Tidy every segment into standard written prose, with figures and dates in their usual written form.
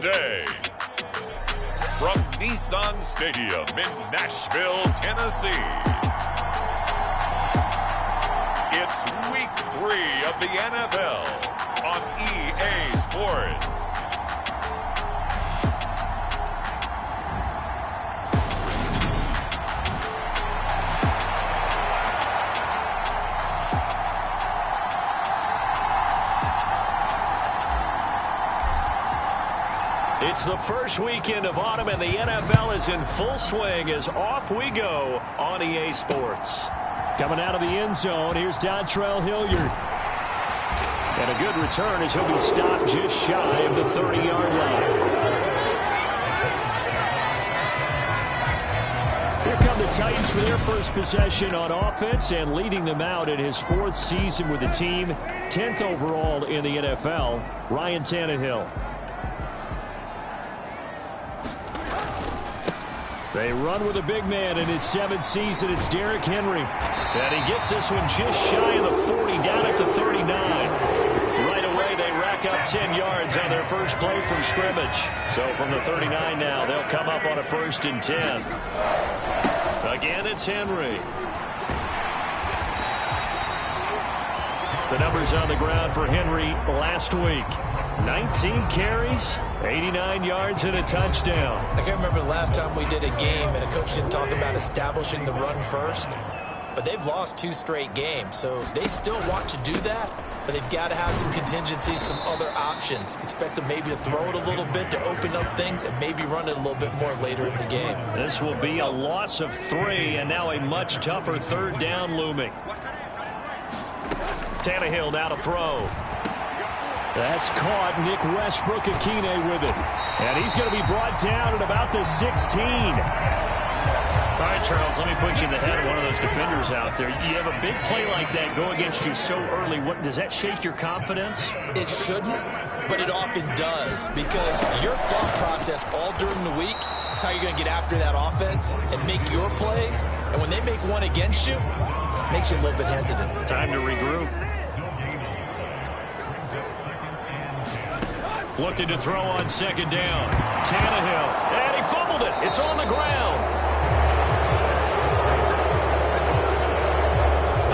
today. From Nissan Stadium in Nashville, Tennessee, it's Week 3 of the NFL on EA Sports. It's the first weekend of autumn, and the NFL is in full swing as off we go on EA Sports. Coming out of the end zone, here's Dontrell Hilliard. And a good return as he'll be stopped just shy of the 30-yard line. Here come the Titans for their first possession on offense, and leading them out in his 4th season with the team, 10th overall in the NFL, Ryan Tannehill. They run with a big man in his 7th season. It's Derrick Henry. And he gets this one just shy of the 40, down at the 39. Right away, they rack up 10 yards on their first play from scrimmage. So from the 39 now, they'll come up on a 1st and 10. Again, it's Henry. The numbers on the ground for Henry last week. 19 carries, 89 yards, and a touchdown. I can't remember the last time we did a game and a coach didn't talk about establishing the run first. But they've lost 2 straight games, so they still want to do that, but they've got to have some contingencies, some other options. Expect them maybe to throw it a little bit to open up things and maybe run it a little bit more later in the game. This will be a loss of 3, and now a much tougher 3rd down looming. Tannehill now to throw. That's caught. Nick Westbrook-Ikhine with it. And he's going to be brought down at about the 16. All right, Charles, let me put you in the head of one of those defenders out there. You have a big play like that go against you so early. What does that shake your confidence? It shouldn't, but it often does, because your thought process all during the week is how you're going to get after that offense and make your plays. And when they make one against you, it makes you a little bit hesitant. Time to regroup. Looking to throw on 2nd down. Tannehill. And he fumbled it. It's on the ground.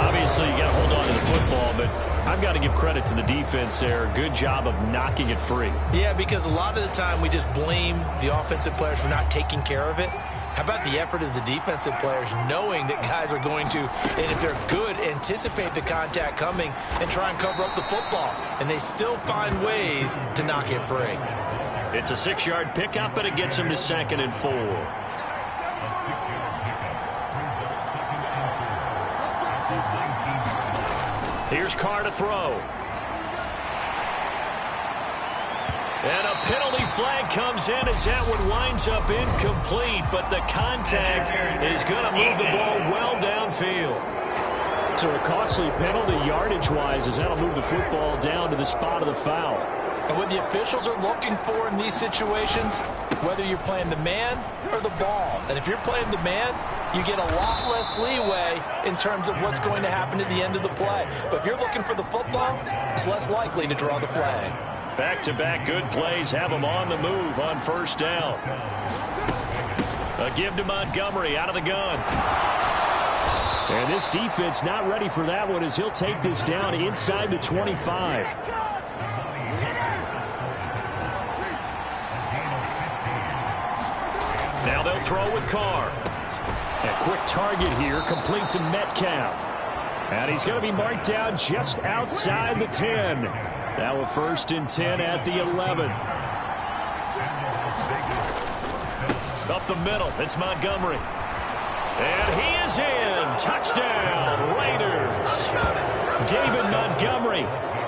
Obviously, you got to hold on to the football, but I've got to give credit to the defense there. Good job of knocking it free. Yeah, because a lot of the time we just blame the offensive players for not taking care of it. How about the effort of the defensive players knowing that guys are going to, and if they're good, anticipate the contact coming and try and cover up the football. And they still find ways to knock it free. It's a 6-yard pickup, but it gets them to 2nd and 4. Here's Carr to throw. And a penalty flag comes in as that one winds up incomplete, but the contact is going to move the ball well downfield. So a costly penalty yardage-wise as that'll move the football down to the spot of the foul. And what the officials are looking for in these situations, whether you're playing the man or the ball. And if you're playing the man, you get a lot less leeway in terms of what's going to happen at the end of the play. But if you're looking for the football, it's less likely to draw the flag. Back-to-back good plays have them on the move on 1st down. A give to Montgomery out of the gun. And this defense not ready for that one as he'll take this down inside the 25. Now they'll throw with Carr. A quick target here, complete to Metcalf. And he's going to be marked down just outside the 10. Now a 1st and 10 at the 11. Up the middle, it's Montgomery. And he is in. Touchdown, Raiders. David Montgomery,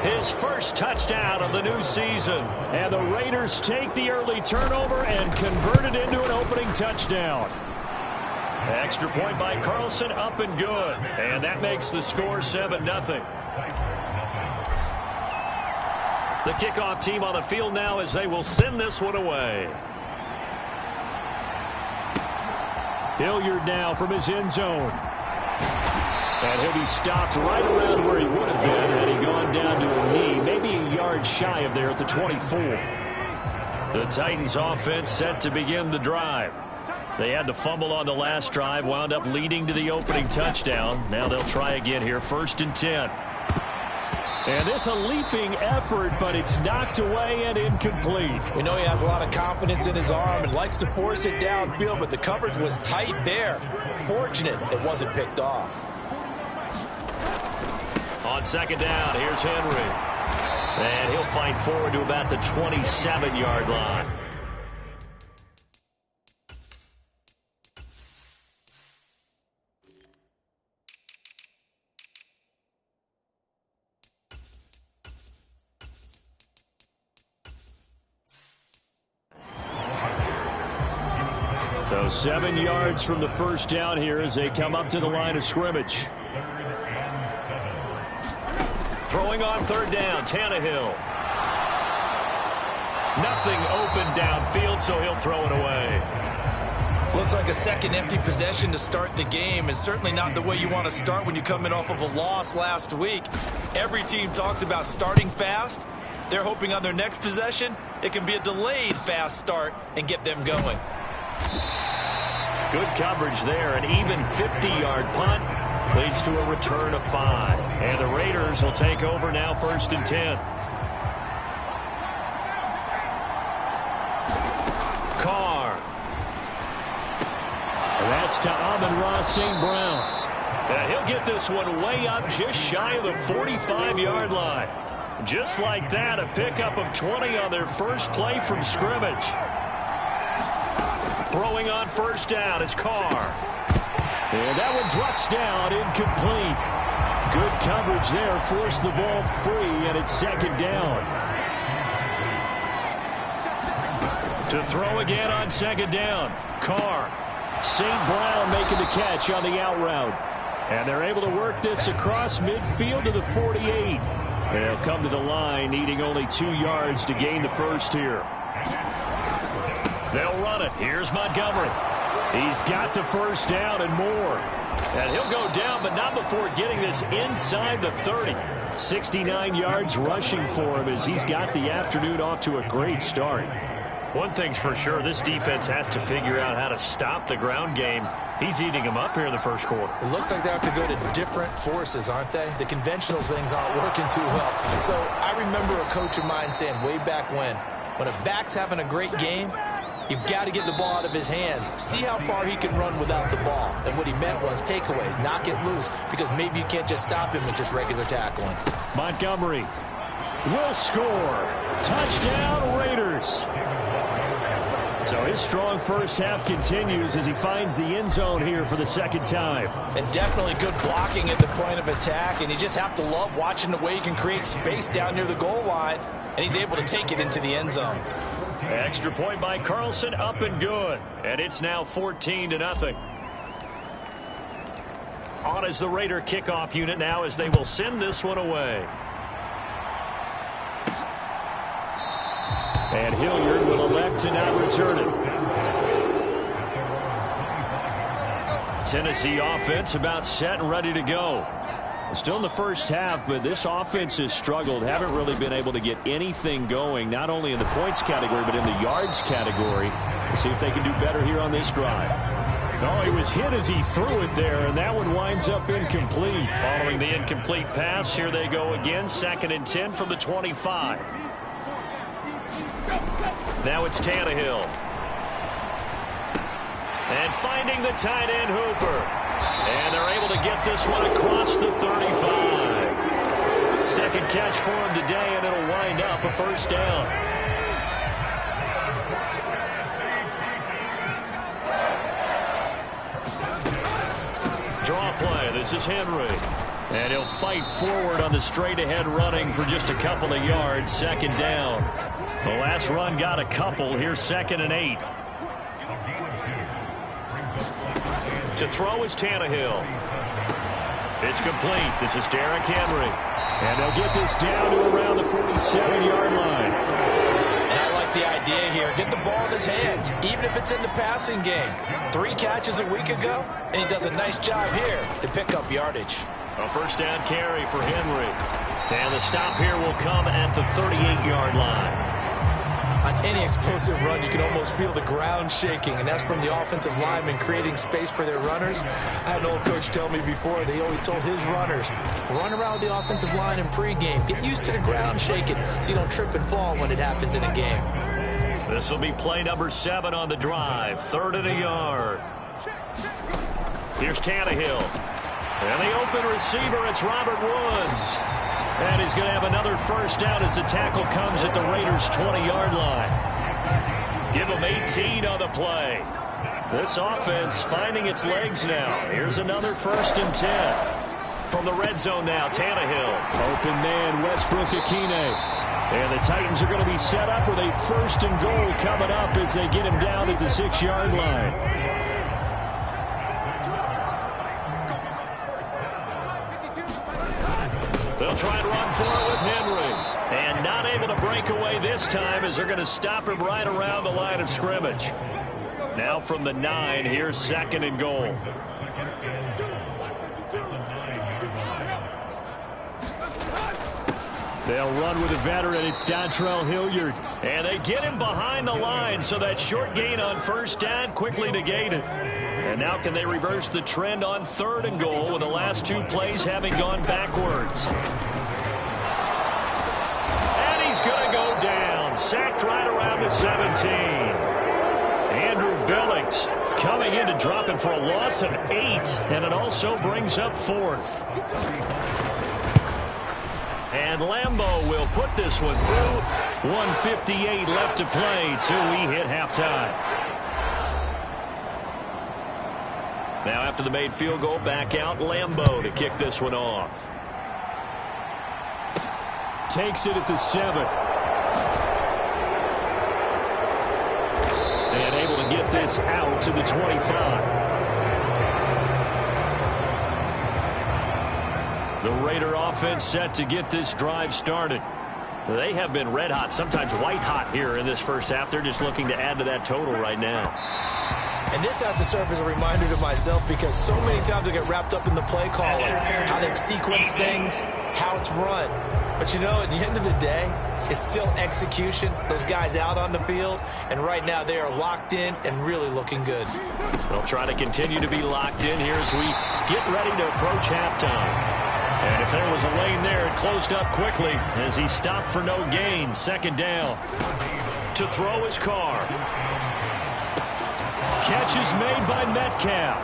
his first touchdown of the new season. And the Raiders take the early turnover and convert it into an opening touchdown. Extra point by Carlson, up and good. And that makes the score 7-0. The kickoff team on the field now as they will send this one away. Hilliard now from his end zone. And he'll be stopped right around where he would have been had he gone down to a knee, maybe a yard shy of there at the 24. The Titans offense set to begin the drive. They had the fumble on the last drive, wound up leading to the opening touchdown. Now they'll try again here, 1st and 10. And this a leaping effort, but it's knocked away and incomplete. We know he has a lot of confidence in his arm and likes to force it downfield, but the coverage was tight there. Fortunate it wasn't picked off. On 2nd down, here's Henry. And he'll fight forward to about the 27-yard line. So 7 yards from the first down here as they come up to the line of scrimmage. Throwing on 3rd down, Tannehill. Nothing open downfield, so he'll throw it away. Looks like a second empty possession to start the game, and certainly not the way you want to start when you come in off of a loss last week. Every team talks about starting fast. They're hoping on their next possession, it can be a delayed fast start and get them going. Good coverage there, an even 50-yard punt. Leads to a return of 5. And the Raiders will take over now, 1st and 10. Carr. And that's to Amon-Ra St. Brown. And he'll get this one way up just shy of the 45-yard line. Just like that, a pickup of 20 on their first play from scrimmage. Throwing on 1st down is Carr. And that one drops down, incomplete. Good coverage there, forced the ball free, and it's 2nd down. To throw again on 2nd down, Carr. St. Brown making the catch on the out route. And they're able to work this across midfield to the 48. They'll come to the line, needing only 2 yards to gain the first here. They'll run it. Here's Montgomery. He's got the first down and more. And he'll go down, but not before getting this inside the 30. 69 yards rushing for him as he's got the afternoon off to a great start. One thing's for sure, this defense has to figure out how to stop the ground game. He's eating them up here in the first quarter. It looks like they have to go to different forces, aren't they? The conventional things aren't working too well. So I remember a coach of mine saying way back when a back's having a great game, you've got to get the ball out of his hands. See how far he can run without the ball. And what he meant was takeaways, knock it loose, because maybe you can't just stop him with just regular tackling. Montgomery will score. Touchdown, Raiders. So his strong first half continues as he finds the end zone here for the 2nd time. And definitely good blocking at the point of attack, and you just have to love watching the way he can create space down near the goal line, and he's able to take it into the end zone. Extra point by Carlson, up and good. And it's now 14-0. On is the Raider kickoff unit now as they will send this one away. And Hilliard will elect to not return it. Tennessee offense about set and ready to go. Still in the first half, but this offense has struggled. Haven't really been able to get anything going, not only in the points category, but in the yards category. We'll see if they can do better here on this drive. Oh, he was hit as he threw it there, and that one winds up incomplete. Following the incomplete pass, here they go again. 2nd and 10 from the 25. Now it's Tannehill. And finding the tight end, Hooper. And they're able to get this one across the 35. Second catch for him today, and it'll wind up a first down. Draw play. This is Henry. And he'll fight forward on the straight-ahead running for just a couple of yards. 2nd down. The last run got a couple. Here's 2nd and 8. To throw is Tannehill. It's complete. This is Derrick Henry. And they'll get this down to around the 47-yard line. And I like the idea here. Get the ball in his hands, even if it's in the passing game. 3 catches a week ago, and he does a nice job here to pick up yardage. A first down carry for Henry. And the stop here will come at the 38-yard line. On any explosive run, you can almost feel the ground shaking, and that's from the offensive linemen creating space for their runners. I had an old coach tell me before, they always told his runners, run around the offensive line in pregame. Get used to the ground shaking so you don't trip and fall when it happens in a game. This will be play number 7 on the drive. 3rd and a yard. Here's Tannehill. And the open receiver, it's Robert Woods. And he's going to have another first down as the tackle comes at the Raiders' 20-yard line. Give them 18 on the play. This offense finding its legs now. Here's another 1st and 10. From the red zone now, Tannehill. Open man, Westbrook-Ikhine. And the Titans are going to be set up with a 1st and goal coming up as they get him down at the 6-yard line. They'll try and run for it with Henry. And not able to break away this time as they're going to stop him right around the line of scrimmage. Now from the 9, here's 2nd and goal. They'll run with a veteran. It's Dontrell Hilliard. And they get him behind the line, so that short gain on 1st down quickly negated. And now can they reverse the trend on 3rd and goal with the last 2 plays having gone backwards. And he's going to go down. Sacked right around the 17. Andrew Billings coming in to drop him for a loss of 8. And it also brings up 4th. And Lambeau will put this one through. 1:58 left to play till we hit halftime. Now after the made field goal, back out Lambeau to kick this one off. Takes it at the 7. And able to get this out to the 25. The Raider offense set to get this drive started. They have been red hot, sometimes white hot here in this first half. They're just looking to add to that total right now. And this has to serve as a reminder to myself because so many times I get wrapped up in the play calling, how they've sequenced things, how it's run. But you know, at the end of the day, it's still execution. Those guys out on the field, and right now they are locked in and really looking good. They'll try to continue to be locked in here as we get ready to approach halftime. And if there was a lane there, it closed up quickly as he stopped for no gain. 2nd down. To throw his Carr. Catch is made by Metcalf.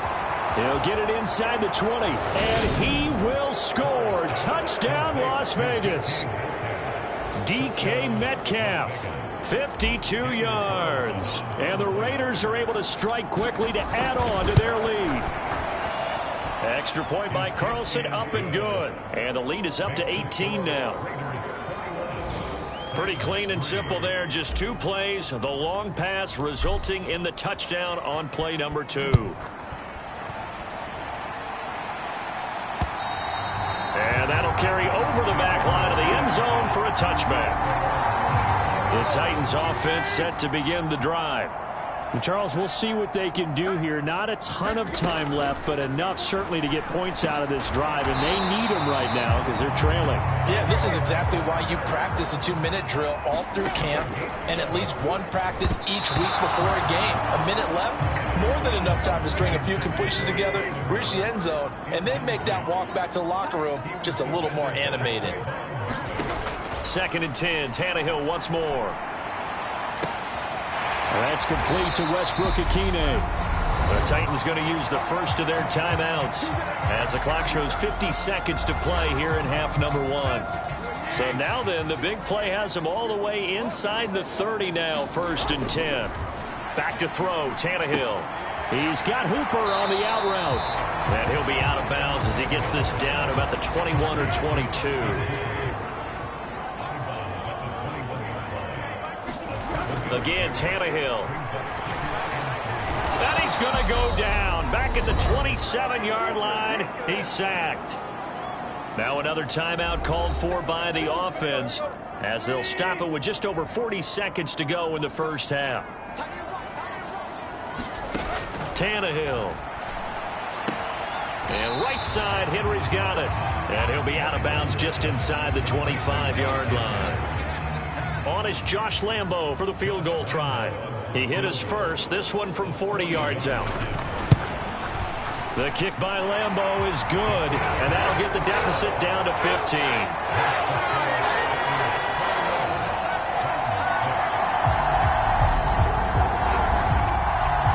He'll get it inside the 20. And he will score. Touchdown, Las Vegas. DK Metcalf. 52 yards. And the Raiders are able to strike quickly to add on to their lead. Extra point by Carlson, up and good. And the lead is up to 18 now. Pretty clean and simple there. Just 2 plays. The long pass resulting in the touchdown on play number 2. And that'll carry over the back line of the end zone for a touchback. The Titans offense set to begin the drive. And Charles, we'll see what they can do here. Not a ton of time left, but enough certainly to get points out of this drive. And they need them right now because they're trailing. Yeah, this is exactly why you practice a 2-minute drill all through camp and at least one practice each week before a game. A minute left, more than enough time to string a few completions together, reach the end zone, and then make that walk back to the locker room just a little more animated. 2nd and 10. Tannehill once more. That's complete to Westbrook-Ikhine. The Titans going to use the first of their timeouts as the clock shows 50 seconds to play here in half number 1. So now then, the big play has them all the way inside the 30 now, 1st and 10. Back to throw, Tannehill. He's got Hooper on the out route. And he'll be out of bounds as he gets this down about the 21 or 22. Again, Tannehill. And he's going to go down. Back at the 27-yard line. He's sacked. Now another timeout called for by the offense as they'll stop it with just over 40 seconds to go in the first half. Tannehill. And right side, Henry's got it. And he'll be out of bounds just inside the 25-yard line. On is Josh Lambo for the field goal try. He hit his first, this one from 40 yards out. The kick by Lambo is good, and that'll get the deficit down to 15.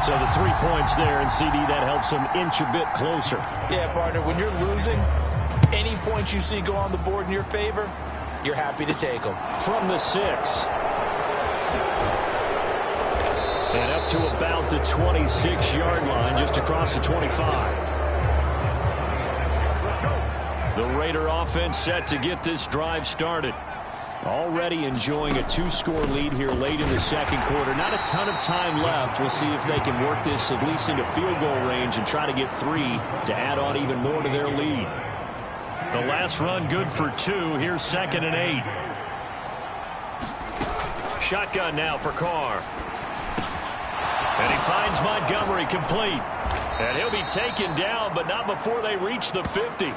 So the 3 points there, and CD, that helps them inch a bit closer. Yeah, partner, when you're losing, any points you see go on the board in your favor, you're happy to take them. From the 6. And up to about the 26-yard line, just across the 25. The Raider offense set to get this drive started. Already enjoying a 2-score lead here late in the second quarter. Not a ton of time left. We'll see if they can work this at least into field goal range and try to get 3 to add on even more to their lead. The last run good for 2. Here's 2nd and 8. Shotgun now for Carr. And he finds Montgomery complete. And he'll be taken down, but not before they reach the 50.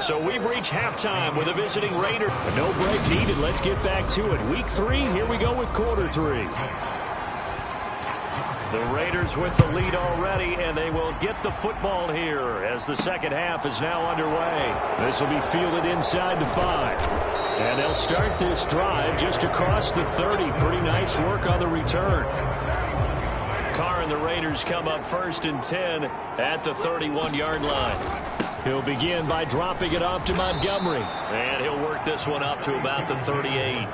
So we've reached halftime with a visiting Raider. But no break needed. Let's get back to it. Week 3, here we go with quarter 3. The Raiders with the lead already, and they will get the football here as the second half is now underway. This will be fielded inside the 5. And they'll start this drive just across the 30. Pretty nice work on the return. Carr and the Raiders come up 1st and 10 at the 31-yard line. He'll begin by dropping it off to Montgomery. And he'll work this one up to about the 38.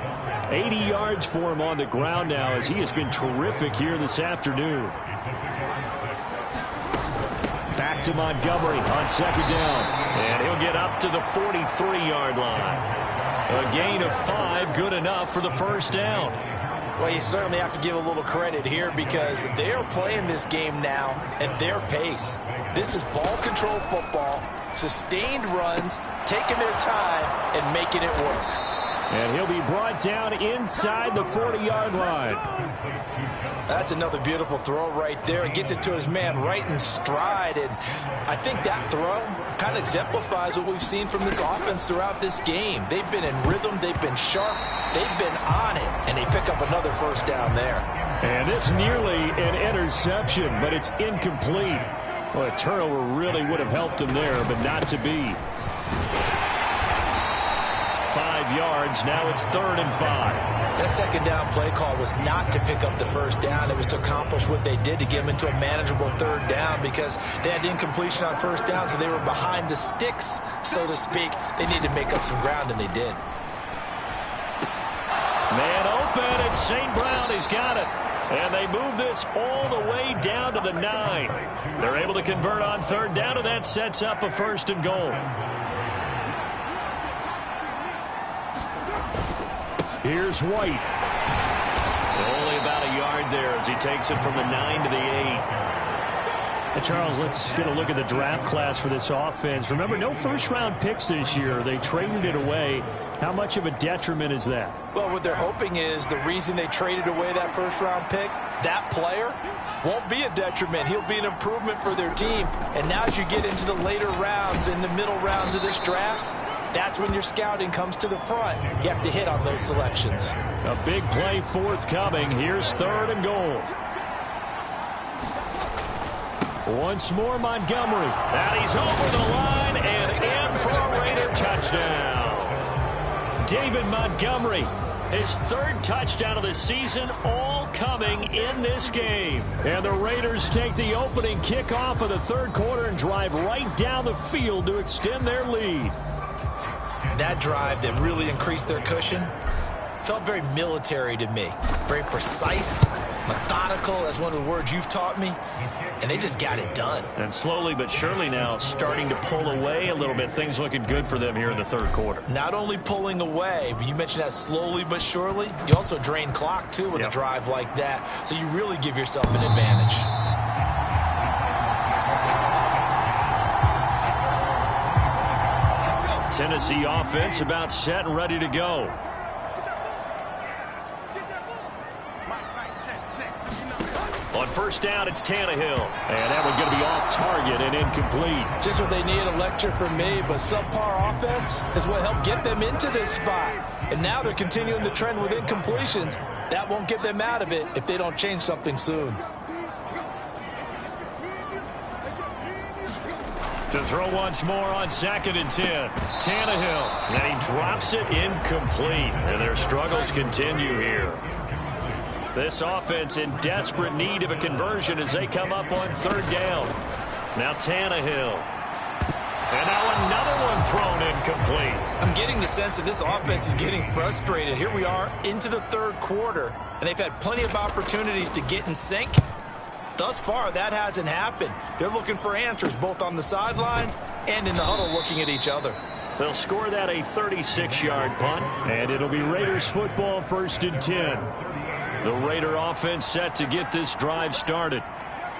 80 yards for him on the ground now as he has been terrific here this afternoon. Back to Montgomery on 2nd down. And he'll get up to the 43-yard line. A gain of 5, good enough for the first down. Well, you certainly have to give a little credit here because they are playing this game now at their pace. This is ball control football, sustained runs, taking their time and making it work. And he'll be brought down inside the 40-yard line. That's another beautiful throw right there. It gets it to his man right in stride. And I think that throw kind of exemplifies what we've seen from this offense throughout this game. They've been in rhythm. They've been sharp. They've been on it. And they pick up another first down there. And this nearly an interception, but it's incomplete. Well, a turnover really would have helped him there, but not to be. 5 yards. Now it's 3rd and 5. That second down play call was not to pick up the first down. It was to accomplish what they did to get them into a manageable 3rd down because they had incompletion on first down, so they were behind the sticks, so to speak. They needed to make up some ground, and they did. Man open, and St. Brown has got it. And they move this all the way down to the 9. They're able to convert on 3rd down, and that sets up a 1st and goal. Here's White. Only about a yard there as he takes it from the 9 to the 8. Hey, Charles, let's get a look at the draft class for this offense. Remember, no first-round picks this year. They traded it away. How much of a detriment is that? Well, what they're hoping is the reason they traded away that first-round pick, that player won't be a detriment. He'll be an improvement for their team. And now as you get into the later rounds, in the middle rounds of this draft, that's when your scouting comes to the front. You have to hit on those selections. A big play forthcoming. Here's 3rd and goal. Once more, Montgomery. And he's over the line and in for a Raider touchdown. David Montgomery, his 3rd touchdown of the season, all coming in this game. And the Raiders take the opening kickoff of the 3rd quarter and drive right down the field to extend their lead. That drive that really increased their cushion felt very military to me. Very precise, methodical, that's one of the words you've taught me. And they just got it done. And slowly but surely now starting to pull away a little bit. Things looking good for them here in the 3rd quarter. Not only pulling away, but you mentioned that slowly but surely. You also drain clock, too, with a drive like that. So you really give yourself an advantage. Tennessee offense about set and ready to go. On first down, it's Tannehill. And that one's going to be off target and incomplete. Just what they need, a lecture from me, but subpar offense is what helped get them into this spot. And now they're continuing the trend with incompletions. That won't get them out of it if they don't change something soon. To throw once more on 2nd and 10. Tannehill. And he drops it incomplete. And their struggles continue here. This offense in desperate need of a conversion as they come up on 3rd down. Now Tannehill. And now another one thrown incomplete. I'm getting the sense that this offense is getting frustrated. Here we are into the 3rd quarter, and they've had plenty of opportunities to get in sync. Thus far, that hasn't happened. They're looking for answers both on the sidelines and in the huddle looking at each other. They'll score that a 36-yard punt. And it'll be Raiders football, 1st and 10. The Raider offense set to get this drive started.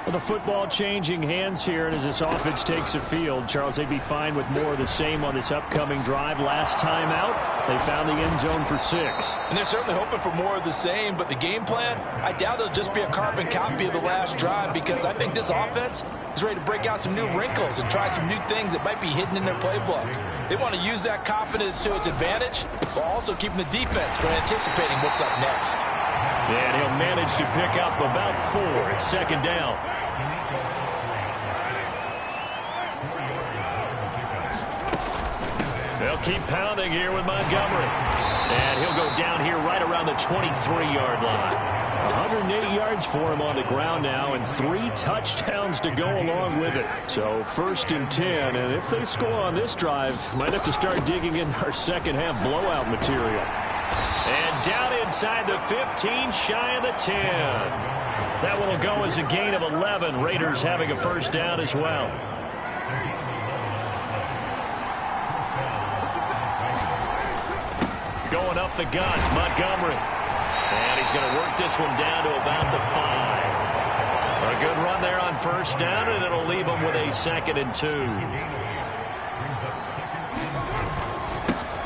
Well, the football changing hands here, and as this offense takes the field, Charles, they'd be fine with more of the same on this upcoming drive. Last time out, they found the end zone for 6. And they're certainly hoping for more of the same, but the game plan, I doubt it'll just be a carbon copy of the last drive, because I think this offense is ready to break out some new wrinkles and try some new things that might be hidden in their playbook. They want to use that confidence to its advantage, while also keeping the defense from anticipating what's up next. And he'll manage to pick up about 4 at 2nd down. They'll keep pounding here with Montgomery. And he'll go down here right around the 23-yard line. 108 yards for him on the ground now, and 3 touchdowns to go along with it. So 1st and 10, and if they score on this drive, might have to start digging in our second-half blowout material. And down inside the 15, shy of the 10. That one will go as a gain of 11. Raiders having a first down as well. Going up the gut, Montgomery. And he's going to work this one down to about the 5. A good run there on first down, and it'll leave him with a 2nd and 2.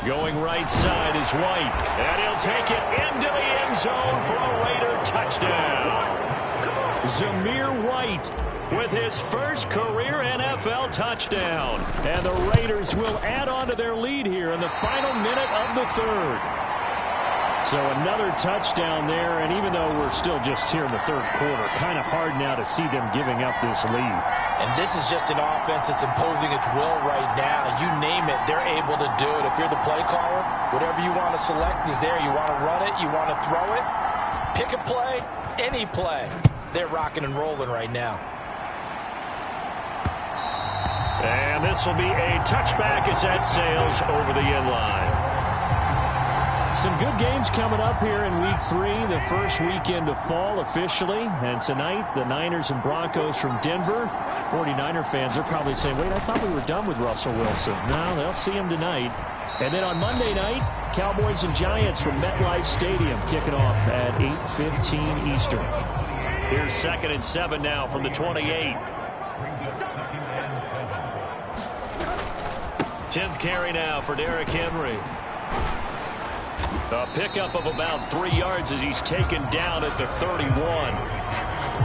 Going right side is White. And he'll take it into the end zone for a Raider touchdown. Zamir White with his first career NFL touchdown. And the Raiders will add on to their lead here in the final minute of the 3rd. So another touchdown there, and even though we're still just here in the 3rd quarter, kind of hard now to see them giving up this lead. And this is just an offense that's imposing its will right now. You name it, they're able to do it. If you're the play caller, whatever you want to select is there. You want to run it, you want to throw it, pick a play, any play. They're rocking and rolling right now. And this will be a touchback as that sails over the end line. Some good games coming up here in Week 3, the first weekend of fall officially. And tonight, the Niners and Broncos from Denver. 49er fans are probably saying, wait, I thought we were done with Russell Wilson. No, they'll see him tonight. And then on Monday night, Cowboys and Giants from MetLife Stadium kicking off at 8:15 Eastern. Here's 2nd and 7 now from the 28. 10th carry now for Derrick Henry. A pickup of about 3 yards as he's taken down at the 31.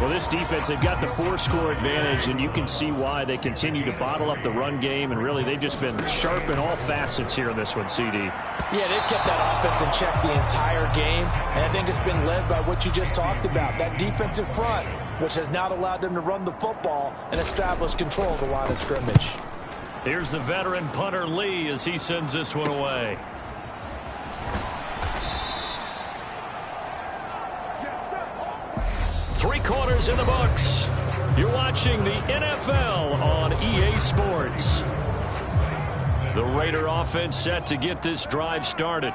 Well, this defense, they've got the 4-score advantage, and you can see why they continue to bottle up the run game, and really they've just been sharp in all facets here in this one, CD. Yeah, they've kept that offense in check the entire game, and I think it's been led by what you just talked about, that defensive front, which has not allowed them to run the football and establish control of the line of scrimmage. Here's the veteran punter Lee as he sends this one away. Three quarters in the books. You're watching the NFL on EA Sports. The Raider offense set to get this drive started.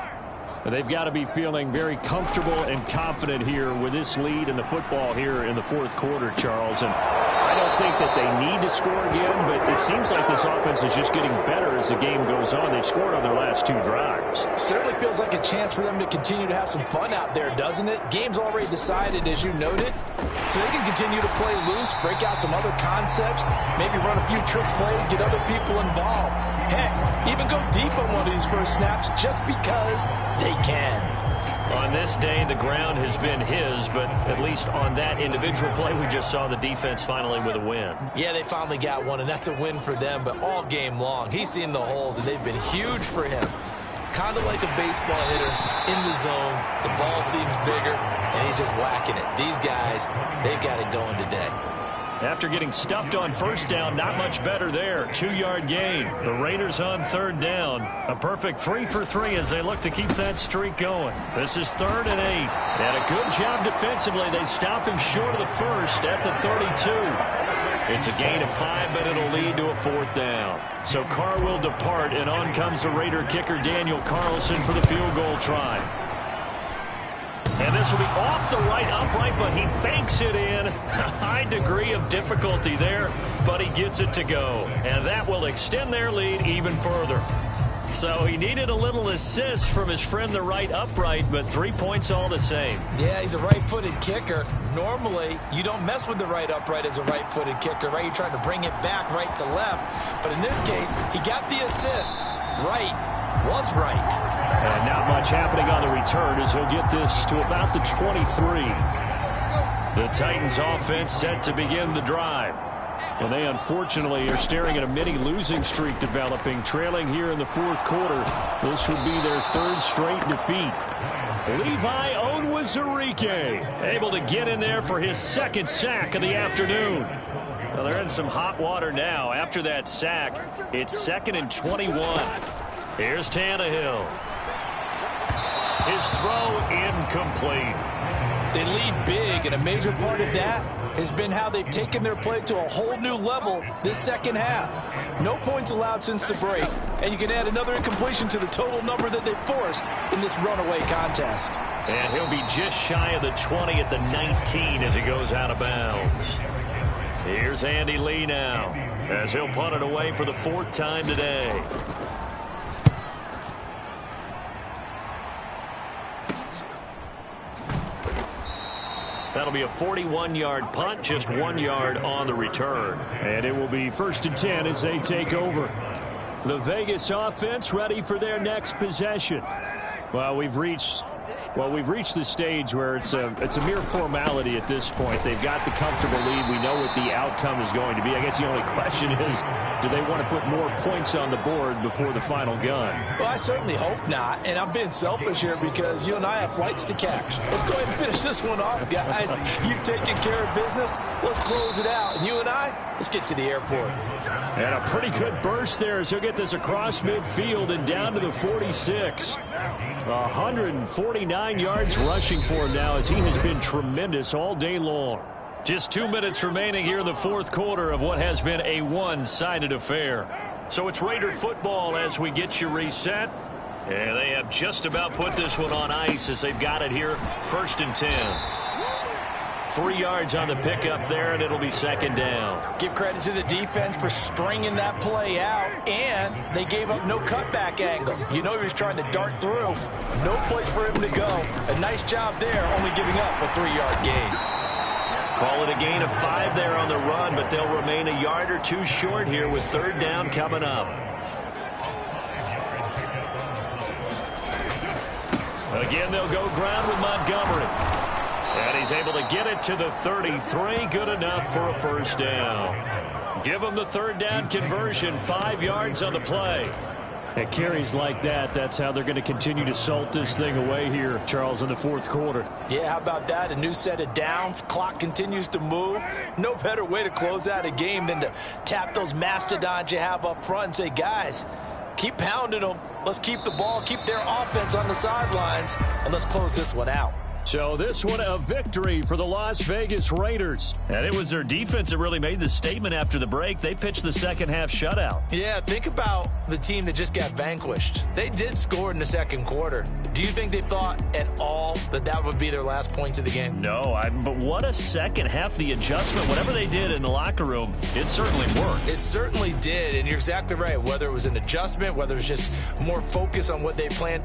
They've got to be feeling very comfortable and confident here with this lead in the football here in the 4th quarter, Charles. And I don't think that they need to score again, but it seems like this offense is just getting better as the game goes on. They've scored on their last 2 drives. Certainly feels like a chance for them to continue to have some fun out there, doesn't it? Game's already decided, as you noted, so they can continue to play loose, break out some other concepts, maybe run a few trick plays, get other people involved. Heck, even go deep on one of these first snaps just because they can. On this day, the ground has been his, but at least on that individual play, we just saw the defense finally with a win. Yeah, they finally got one, and that's a win for them, but all game long, he's seen the holes, and they've been huge for him. Kind of like a baseball hitter in the zone. The ball seems bigger, and he's just whacking it. These guys, they've got it going today. After getting stuffed on first down, not much better there. 2-yard gain. The Raiders on third down. A perfect 3 for 3 as they look to keep that streak going. This is 3rd and 8. And a good job defensively. They stop him short of the first at the 32. It's a gain of 5, but it'll lead to a 4th down. So Carr will depart, and on comes the Raider kicker Daniel Carlson for the field goal try. And this will be off the right upright, but he banks it in. A high degree of difficulty there, but he gets it to go. And that will extend their lead even further. So he needed a little assist from his friend the right upright, but 3 points all the same. Yeah, he's a right-footed kicker. Normally, you don't mess with the right upright as a right-footed kicker, right? You're trying to bring it back right to left. But in this case, he got the assist. Right was right. And not much happening on the return as he'll get this to about the 23. The Titans offense set to begin the drive. And they unfortunately are staring at a mini losing streak developing, trailing here in the 4th quarter. This would be their 3rd straight defeat. Levi Onwuzurike able to get in there for his 2nd sack of the afternoon. Well, they're in some hot water now. After that sack, it's 2nd and 21. Here's Tannehill. His throw incomplete. They lead big, and a major part of that has been how they've taken their play to a whole new level this second half. No points allowed since the break, and you can add another incompletion to the total number that they forced in this runaway contest. And he'll be just shy of the 20 at the 19 as he goes out of bounds. Here's Andy Lee now as he'll punt it away for the 4th time today. That'll be a 41-yard punt, just 1 yard on the return. And it will be 1st and 10 as they take over. The Vegas offense ready for their next possession. Well, we've reached the stage where it's a mere formality at this point. They've got the comfortable lead. We know what the outcome is going to be. I guess the only question is, do they want to put more points on the board before the final gun? Well, I certainly hope not, and I'm being selfish here because you and I have flights to catch. Let's go ahead and finish this one off, guys. You've taken care of business. Let's close it out, and you and I, let's get to the airport. And a pretty good burst there as he'll get this across midfield and down to the 46. 149 yards rushing for him now as he has been tremendous all day long. Just 2 minutes remaining here in the 4th quarter of what has been a one-sided affair. So it's Raider football as we get you reset. And they have just about put this one on ice as they've got it here, 1st and 10. 3 yards on the pickup there, and it'll be 2nd down. Give credit to the defense for stringing that play out, and they gave up no cutback angle. You know he was trying to dart through. No place for him to go. A nice job there, only giving up a 3-yard gain. Call it a gain of 5 there on the run, but they'll remain a yard or 2 short here with 3rd down coming up. Again, they'll go ground with Montgomery. And he's able to get it to the 33. Good enough for a 1st down. Give him the 3rd down conversion, 5 yards on the play. At carries like that, that's how they're going to continue to salt this thing away here, Charles, in the 4th quarter. Yeah, how about that? A new set of downs. Clock continues to move. No better way to close out a game than to tap those mastodons you have up front and say, guys, keep pounding them. Let's keep the ball, keep their offense on the sidelines, and let's close this one out. So this one a victory for the Las Vegas Raiders. And it was their defense that really made the statement after the break. They pitched the second half shutout. Yeah, think about the team that just got vanquished. They did score in the second quarter. Do you think they thought at all that that would be their last points of the game? No, but what a second half. The adjustment, whatever they did in the locker room, it certainly worked. It certainly did, and you're exactly right. Whether it was an adjustment, whether it was just more focus on what they planned,